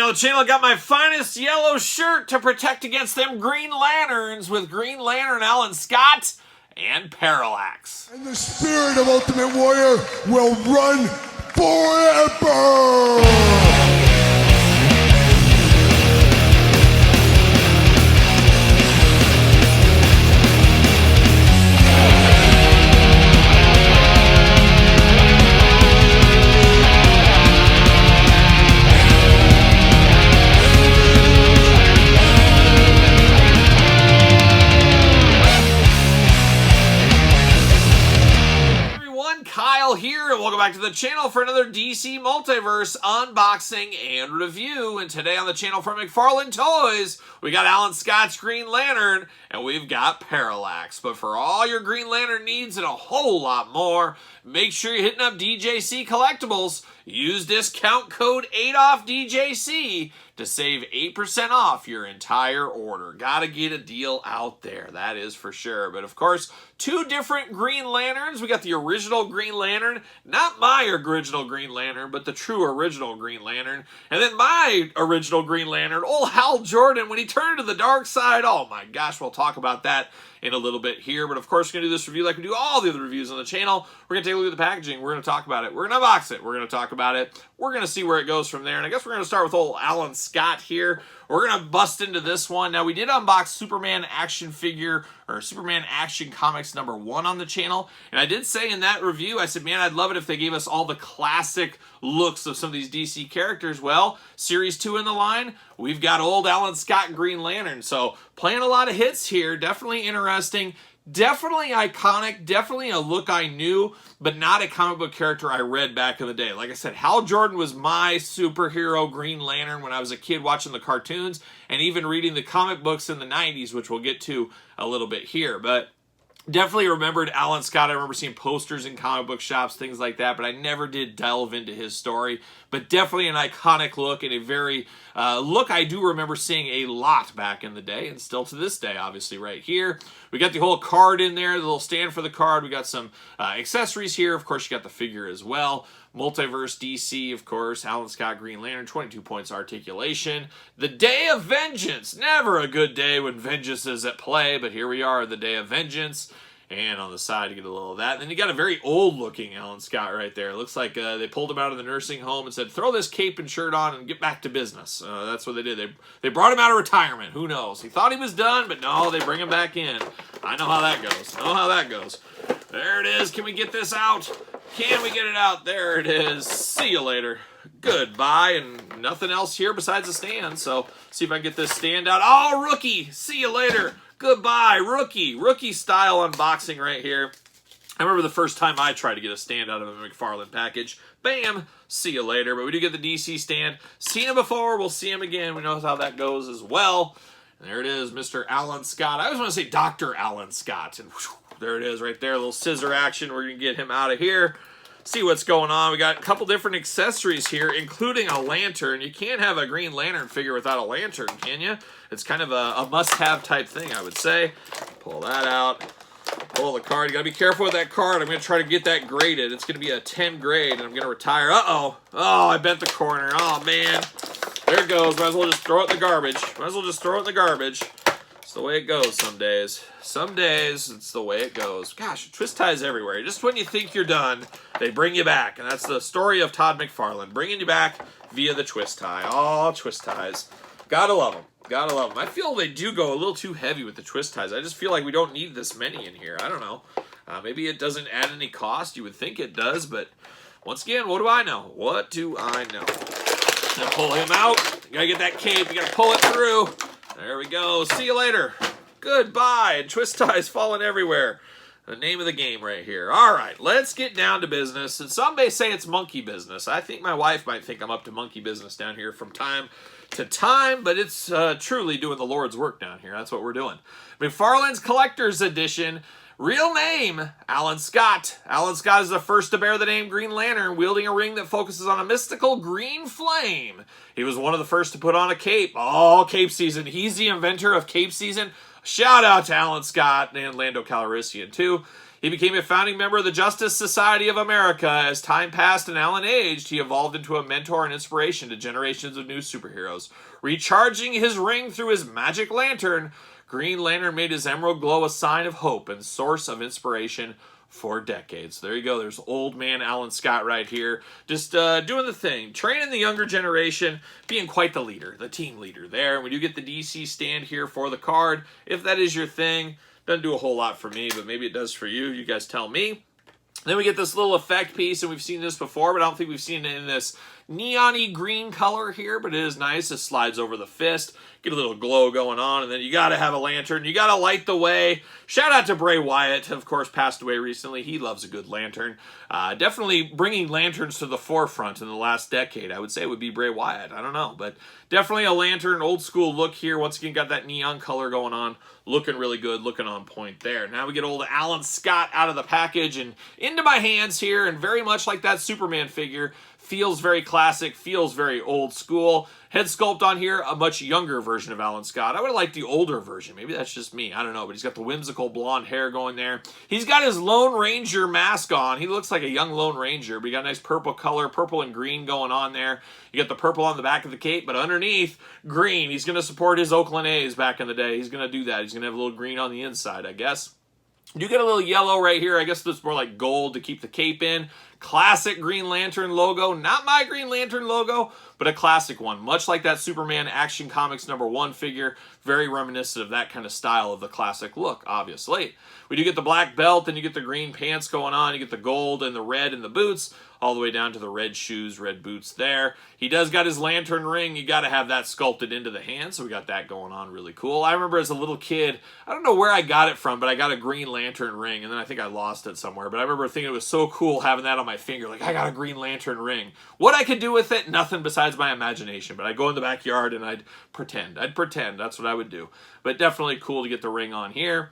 on the channel, I got my finest yellow shirt to protect against them Green Lanterns with Green Lantern Alan Scott and Parallax. And the spirit of Ultimate Warrior will run forever! Here and welcome back to the channel for another DC Multiverse unboxing and review. And today on the channel from Mcfarlane Toys, we got Alan Scott's Green Lantern and we've got Parallax. But for all your Green Lantern needs and a whole lot more, make sure you're hitting up DJC Collectibles. Use discount code 8OFFDJC to save 8% off your entire order. Gotta get a deal out there, that is for sure. But of course, two different Green Lanterns. We got the original Green Lantern, not my original Green Lantern, but the true original Green Lantern. And then my original Green Lantern, old Hal Jordan, when he turned to the dark side. Oh my gosh, we'll talk about that in a little bit here. But of course, we're going to do this review like we do all the other reviews on the channel. We're going to take a look at the packaging. We're going to talk about it. We're going to unbox it. We're going to talk about it. We're going to see where it goes from there. And I guess we're going to start with old Alan Scott here. We're going to bust into this one. Now, we did unbox Superman action figure, or Superman Action Comics #1 on the channel. And I did say in that review, I said, man, I'd love it if they gave us all the classic looks of some of these DC characters. Well, Series 2 in the line, we've got old Alan Scott Green Lantern. So playing a lot of hits here. Definitely interesting. Definitely iconic, definitely a look I knew, but not a comic book character I read back in the day. Like I said, Hal Jordan was my superhero Green Lantern when I was a kid watching the cartoons and even reading the comic books in the 90s, which we'll get to a little bit here. But definitely remembered Alan Scott. I remember seeing posters in comic book shops, things like that, but I never did delve into his story. But definitely an iconic look and a very look I do remember seeing a lot back in the day, and still to this day, obviously, right here. We got the whole card in there, the little stand for the card. We got some accessories here. Of course, you got the figure as well. Multiverse DC, of course. Alan Scott Green Lantern, 22 points articulation. The Day of Vengeance. Never a good day when vengeance is at play, but here we are, the Day of Vengeance. And on the side, you get a little of that. And then you got a very old-looking Alan Scott right there. It looks like they pulled him out of the nursing home and said, throw this cape and shirt on and get back to business. That's what they did. They brought him out of retirement. Who knows? He thought he was done, but no, they bring him back in. I know how that goes. There it is. Can we get this out? Can we get it out? There it is. See you later. Goodbye. And nothing else here besides the stand. So see if I can get this stand out. Oh, rookie. See you later. Goodbye, rookie. Rookie style unboxing right here. I remember the first time I tried to get a stand out of a Mcfarlane package. Bam! See you later. But we do get the DC stand. Seen him before. We'll see him again. We know how that goes as well. And there it is, Mr. Alan Scott. I always want to say Dr. Alan Scott. And whew, there it is right there. A little scissor action. We're going to get him out of here. See what's going on. We got a couple different accessories here, including a lantern. You can't have a Green Lantern figure without a lantern, can you? It's kind of a must-have type thing, I would say. Pull that out. Pull the card. You got to be careful with that card. I'm going to try to get that graded. It's going to be a 10 grade, and I'm going to retire. Uh-oh. Oh, I bent the corner. Oh, man. There it goes. Might as well just throw it in the garbage. It's the way it goes some days. Some days, it's the way it goes. Gosh, twist ties everywhere. Just when you think you're done, they bring you back. And that's the story of Todd Mcfarlane, bringing you back via the twist tie. Oh, twist ties. Gotta love them. Gotta love them. I feel they do go a little too heavy with the twist ties. I just feel like we don't need this many in here. I don't know. Maybe it doesn't add any cost. You would think it does, but once again, what do I know? What do I know? Now pull him out. You gotta get that cape. You gotta pull it through. There we go. See you later. Goodbye. And twist ties falling everywhere. The name of the game right here. All right, let's get down to business. And some may say it's monkey business. I think my wife might think I'm up to monkey business down here from time to time, but it's truly doing the Lord's work down here. That's what we're doing. Mcfarlane's Collector's Edition. Real name, Alan Scott. Alan Scott is the first to bear the name Green Lantern, wielding a ring that focuses on a mystical green flame. He was one of the first to put on a cape. Oh, cape season. He's the inventor of cape season. Shout out to Alan Scott and Lando Calrissian, too. He became a founding member of the Justice Society of America. As time passed and Alan aged, he evolved into a mentor and inspiration to generations of new superheroes. Recharging his ring through his magic lantern, Green Lantern made his emerald glow a sign of hope and source of inspiration for decades. There you go. There's old man Alan Scott right here. Just doing the thing. Training the younger generation, being quite the leader, the team leader there. When you get the DC stand here for the card, if that is your thing, doesn't do a whole lot for me, but maybe it does for you. You guys tell me. Then we get this little effect piece, and we've seen this before, but I don't think we've seen it in this neon-y green color here, but it is nice. It slides over the fist. Get a little glow going on, and then you got to have a lantern. You got to light the way. Shout out to Bray Wyatt, of course, passed away recently. He loves a good lantern. Definitely bringing lanterns to the forefront in the last decade, I would say, would be Bray Wyatt. I don't know, but definitely a lantern, old school look here. Once again, got that neon color going on. Looking really good, looking on point there. Now we get old Alan Scott out of the package and into my hands here, and very much like that Superman figure, feels very classic, feels very old school. Head sculpt on here, a much younger version of Alan Scott. I would have liked the older version. Maybe that's just me. I don't know, but he's got the whimsical blonde hair going there. He's got his Lone Ranger mask on. He looks like a young Lone Ranger, but he got a nice purple color, purple and green going on there. You got the purple on the back of the cape, but underneath, green. He's going to support his Oakland A's back in the day. He's going to do that. He's going to have a little green on the inside, I guess. You get a little yellow right here. I guess that's more like gold to keep the cape in. Classic Green Lantern logo. Not my Green Lantern logo, but a classic one. Much like that Superman Action Comics #1 figure. Very reminiscent of that kind of style of the classic look, obviously. We do get the black belt, and you get the green pants going on. You get the gold and the red in the boots, all the way down to the red shoes, red boots there. He does got his lantern ring. You got to have that sculpted into the hand, so we got that going on really cool. I remember as a little kid, I don't know where I got it from, but I got a Green Lantern ring, and then I think I lost it somewhere. But I remember thinking it was so cool having that on my finger. Like, I got a Green Lantern ring. What I could do with it, nothing besides my imagination. But I'd go in the backyard and I'd pretend. That's what I would do. But definitely cool to get the ring on here.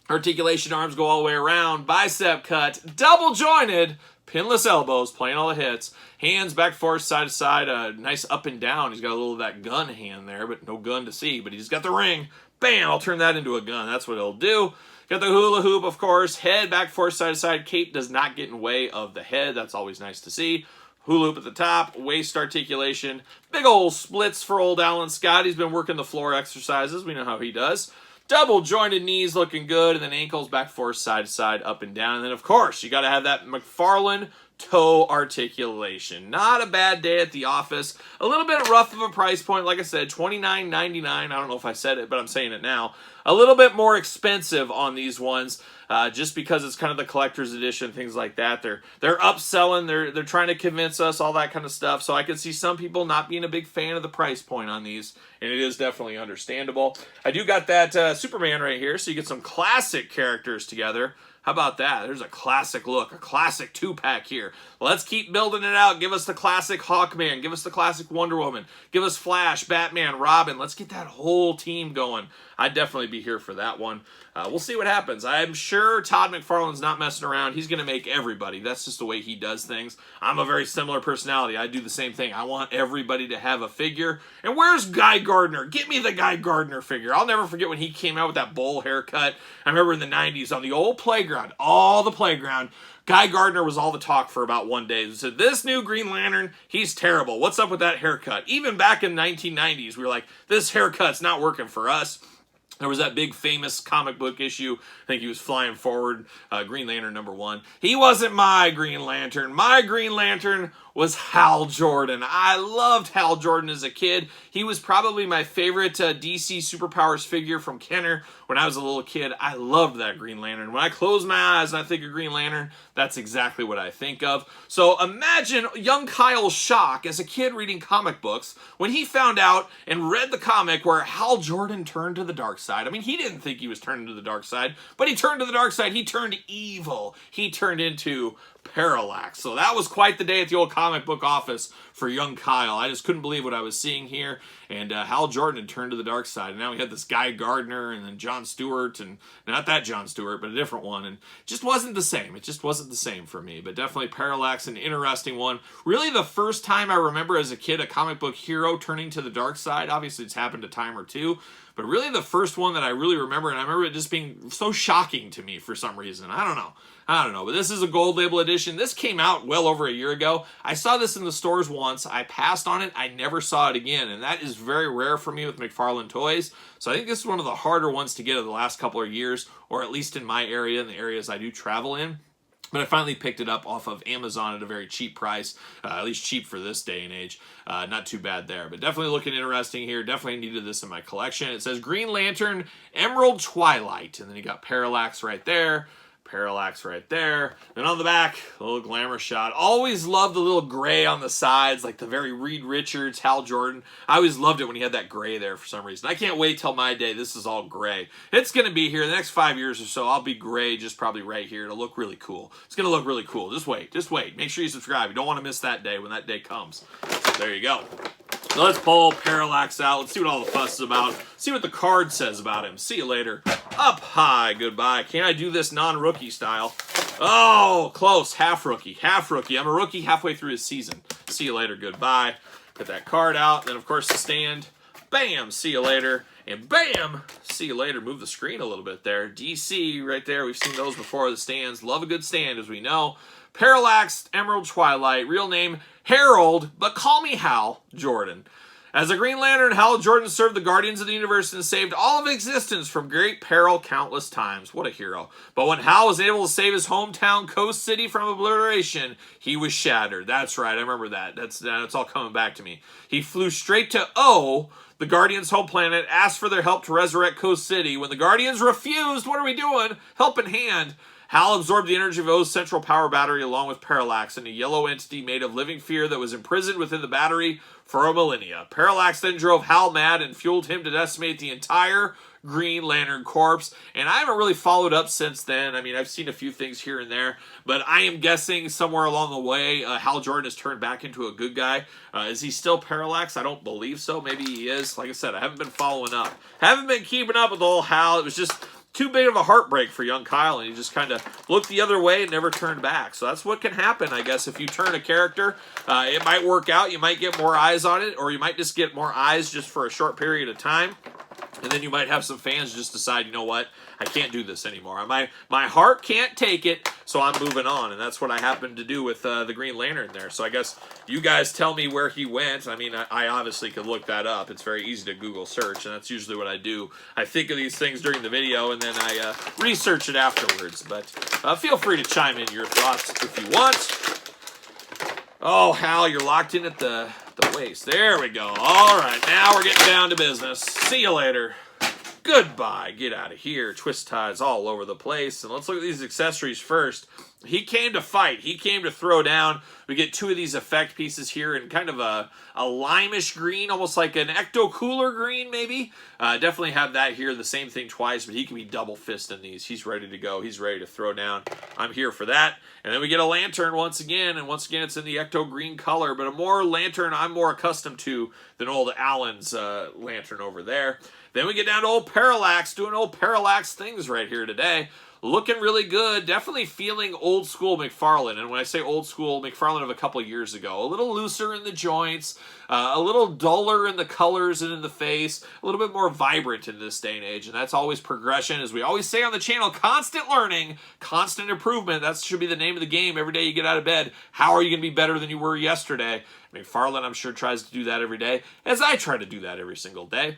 Articulation arms go all the way around. Bicep cut. Double jointed. Pinless elbows, playing all the hits. Hands back forth, side to side. Nice up and down. He's got a little of that gun hand there, but no gun to see. But he's got the ring. Bam! I'll turn that into a gun. That's what he'll do. Got the hula hoop, of course. Head back forth, side to side. Cape does not get in way of the head. That's always nice to see. Hula hoop at the top. Waist articulation. Big old splits for old Alan Scott. He's been working the floor exercises. We know how he does. Double jointed knees looking good, and then ankles back forth, side to side, up and down. And then, of course, you got to have that Mcfarlane toe articulation. Not a bad day at the office. A little bit rough of a price point. Like I said, $29.99. I don't know if I said it, but I'm saying it now. A little bit more expensive on these ones, just because it's kind of the collector's edition, things like that. They're upselling. They're trying to convince us, all that kind of stuff. So I can see some people not being a big fan of the price point on these, and it is definitely understandable. I do got that Superman right here, so you get some classic characters together. How about that? There's a classic look, a classic 2-pack here. Let's keep building it out. Give us the classic Hawkman. Give us the classic Wonder Woman. Give us Flash, Batman, Robin. Let's get that whole team going. I'd definitely be here for that one. We'll see what happens. I'm sure Todd McFarlane's not messing around. He's going to make everybody. That's just the way he does things. I'm a very similar personality. I do the same thing. I want everybody to have a figure. And where's Guy Gardner? Get me the Guy Gardner figure. I'll never forget when he came out with that bowl haircut. I remember in the 90s on the old playground, Guy Gardner was all the talk for about one day. They said, this new Green Lantern, he's terrible. What's up with that haircut? Even back in the 1990s, we were like, this haircut's not working for us. There was that big famous comic book issue. I think he was flying forward, Green Lantern #1. He wasn't my Green Lantern. My Green Lantern was Hal Jordan. I loved Hal Jordan as a kid. He was probably my favorite DC Superpowers figure from Kenner when I was a little kid. I loved that Green Lantern. When I close my eyes and I think of Green Lantern, that's exactly what I think of. So imagine young Kyle's shock as a kid reading comic books when he found out and read the comic where Hal Jordan turned to the dark side. I mean, he didn't think he was turning to the dark side, but he turned to the dark side. He turned evil. He turned into Parallax. So that was quite the day at the old comic book office for young Kyle. I just couldn't believe what I was seeing here. And Hal Jordan had turned to the dark side. And now we had this Guy Gardner and then John Stewart, and not that John Stewart, but a different one. And it just wasn't the same. It just wasn't the same for me. But definitely Parallax, an interesting one. Really the first time I remember as a kid a comic book hero turning to the dark side. Obviously it's happened a time or two. But really the first one that I really remember, and I remember it just being so shocking to me for some reason. I don't know. I don't know, but this is a gold label edition. This came out well over a year ago. I saw this in the stores once. I passed on it. I never saw it again, and that is very rare for me with Mcfarlane toys. So I think this is one of the harder ones to get in the last couple of years, or at least in my area, in the areas I do travel in. But I finally picked it up off of Amazon at a very cheap price, at least cheap for this day and age. Not too bad there, but definitely looking interesting here. Definitely needed this in my collection. It says Green Lantern Emerald Twilight, and then you got Parallax right there. Parallax right there. Then on the back, a little glamour shot. Always loved the little gray on the sides, like the very Reed Richards, Hal Jordan. I always loved it when he had that gray there for some reason. I can't wait till my day. This is all gray. It's going to be here the next 5 years or so. I'll be gray just probably right here. It'll look really cool. It's going to look really cool. Just wait. Just wait. Make sure you subscribe. You don't want to miss that day when that day comes. There you go. So let's pull Parallax out. Let's see what all the fuss is about. See what the card says about him. See you later. Up high. Goodbye. Can I do this non-rookie style? Oh, close. Half rookie. Half rookie. I'm a rookie halfway through his season. See you later. Goodbye. Get that card out. Then, of course, the stand. Bam. See you later. And bam. See you later. Move the screen a little bit there. DC right there. We've seen those before. The stands. Love a good stand, as we know. Parallax Emerald Twilight. Real name Harold, but call me Hal Jordan. As a Green Lantern, Hal Jordan served the Guardians of the Universe and saved all of existence from great peril countless times. What a hero. But when Hal was able to save his hometown Coast City from obliteration, he was shattered. That's right, I remember that. That's all coming back to me. He flew straight to O, the Guardians' home planet, asked for their help to resurrect Coast City. When the Guardians refused, what are we doing? Help in hand. Hal absorbed the energy of O's central power battery along with Parallax, and a yellow entity made of living fear that was imprisoned within the battery for a millennia. Parallax then drove Hal mad and fueled him to decimate the entire Green Lantern Corps, and I haven't really followed up since then. I mean, I've seen a few things here and there, but I am guessing somewhere along the way, Hal Jordan has turned back into a good guy. Is he still Parallax? I don't believe so. Maybe he is. Like I said, I haven't been following up. Haven't been keeping up with the whole Hal. It was just too big of a heartbreak for young Kyle, and he just kind of looked the other way and never turned back. So that's what can happen, I guess, if you turn a character. It might work out. You might get more eyes on it, or you might just get more eyes just for a short period of time. And then you might have some fans just decide, you know what, I can't do this anymore. My heart can't take it, so I'm moving on. And that's what I happened to do with the Green Lantern there. So I guess you guys tell me where he went. I mean, I obviously could look that up. It's very easy to Google search, and that's usually what I do. I think of these things during the video, and then I research it afterwards. But feel free to chime in your thoughts if you want. Oh, Hal, you're locked in at the waist. There we go. All right, now we're getting down to business. See you later. Goodbye. Get out of here. Twist ties all over the place. And let's look at these accessories first. He came to fight. He came to throw down. We get two of these effect pieces here in kind of a limeish green, almost like an ecto-cooler green, maybe. Definitely have that here. The same thing twice, but he can be double fisting these. He's ready to go. He's ready to throw down. I'm here for that. And then we get a lantern once again, and once again it's in the ecto-green color, but a more lantern I'm more accustomed to than old Alan's lantern over there. Then we get down to old Parallax, doing old Parallax things right here today. Looking really good. Definitely feeling old school Mcfarlane. And when I say old school, Mcfarlane of a couple years ago. A little looser in the joints, a little duller in the colors and in the face, a little bit more vibrant in this day and age. And that's always progression. As we always say on the channel, constant learning, constant improvement. That should be the name of the game every day you get out of bed. How are you going to be better than you were yesterday? Mcfarlane, I'm sure, tries to do that every day, as I try to do that every single day.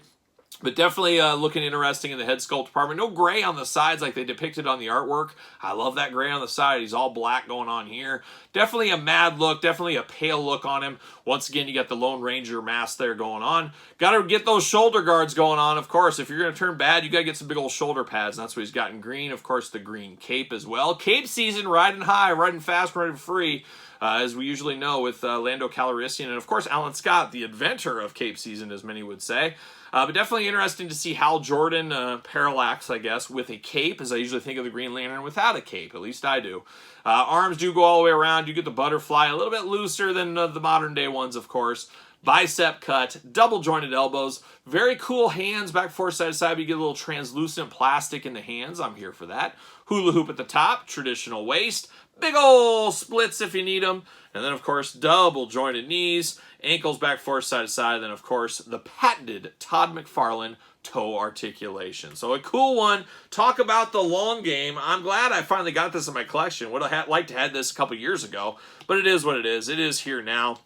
But definitely looking interesting in the head sculpt department. No gray on the sides like they depicted on the artwork. I love that gray on the side. He's all black going on here. Definitely a mad look. Definitely a pale look on him. Once again, you got the Lone Ranger mask there going on. Got to get those shoulder guards going on, of course. If you're going to turn bad, you got to get some big old shoulder pads. And that's what he's got in green. Of course, the green cape as well. Cape season, riding high, riding fast, riding free. As we usually know with Lando Calrissian and, of course, Alan Scott, the inventor of Cape Season, as many would say. But definitely interesting to see Hal Jordan, Parallax, I guess, with a cape, as I usually think of the Green Lantern without a cape. At least I do. Arms do go all the way around. You get the butterfly, a little bit looser than the modern-day ones, of course. bicep cut, double jointed elbows, very cool hands back four side to side. You get a little translucent plastic in the hands. I'm here for that. Hula hoop at the top, traditional waist, big ol' splits if you need them. And then, of course, double jointed knees, ankles back four side to side. Then, of course, the patented Todd McFarlane toe articulation. So a cool one. Talk about the long game. I'm glad I finally got this in my collection. Would have liked to have this a couple years ago, but it is what it is. It is here now.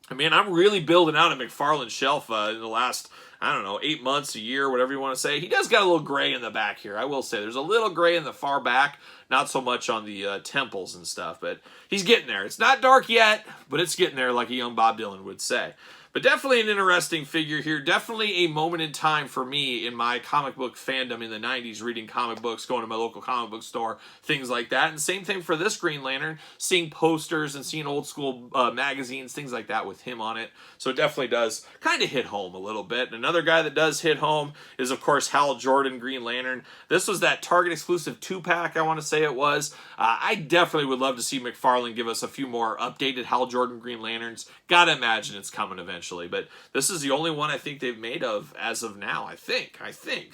I mean, I'm really building out a McFarlane shelf in the last, I don't know, 8 months, a year, whatever you want to say. He does got a little gray in the back here, I will say. There's a little gray in the far back, not so much on the temples and stuff, but he's getting there. It's not dark yet, but it's getting there, like a young Bob Dylan would say. But definitely an interesting figure here. Definitely a moment in time for me in my comic book fandom in the 90s, reading comic books, going to my local comic book store, things like that. And same thing for this Green Lantern, seeing posters and seeing old school magazines, things like that with him on it. So it definitely does kind of hit home a little bit. And another guy that does hit home is, of course, Hal Jordan Green Lantern. This was that Target exclusive 2-pack, I want to say it was. I definitely would love to see McFarlane give us a few more updated Hal Jordan Green Lanterns. Gotta imagine it's coming eventually. But this is the only one I think they've made of as of now, I think.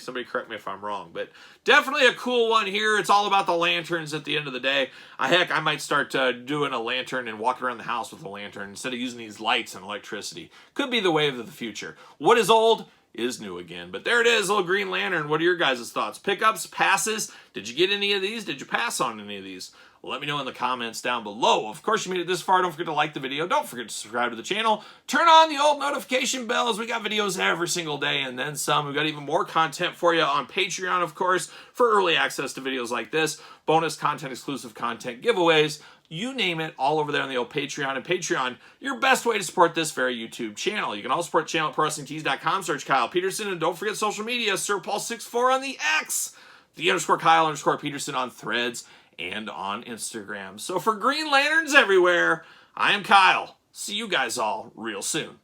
Somebody correct me if I'm wrong. But definitely a cool one here. It's all about the lanterns at the end of the day. Heck, I might start doing a lantern and walking around the house with a lantern instead of using these lights and electricity. Could be the wave of the future. What is old is new again. But there it is, little Green Lantern. What are your guys' thoughts? Pickups, passes? Did you get any of these? Did you pass on any of these? Let me know in the comments down below. Of course, you made it this far. Don't forget to like the video. Don't forget to subscribe to the channel. Turn on the old notification bells. We got videos every single day and then some. We've got even more content for you on Patreon, of course, for early access to videos like this. Bonus content, exclusive content, giveaways, you name it, all over there on the old Patreon. And Patreon, your best way to support this very YouTube channel. You can also support the channel at ProWrestlingTees.com. Search Kyle Peterson. And don't forget social media, SirPaul64 on the X, the _Kyle_Peterson on Threads, and on Instagram. So for Green Lanterns everywhere, I am Kyle. See you guys all real soon.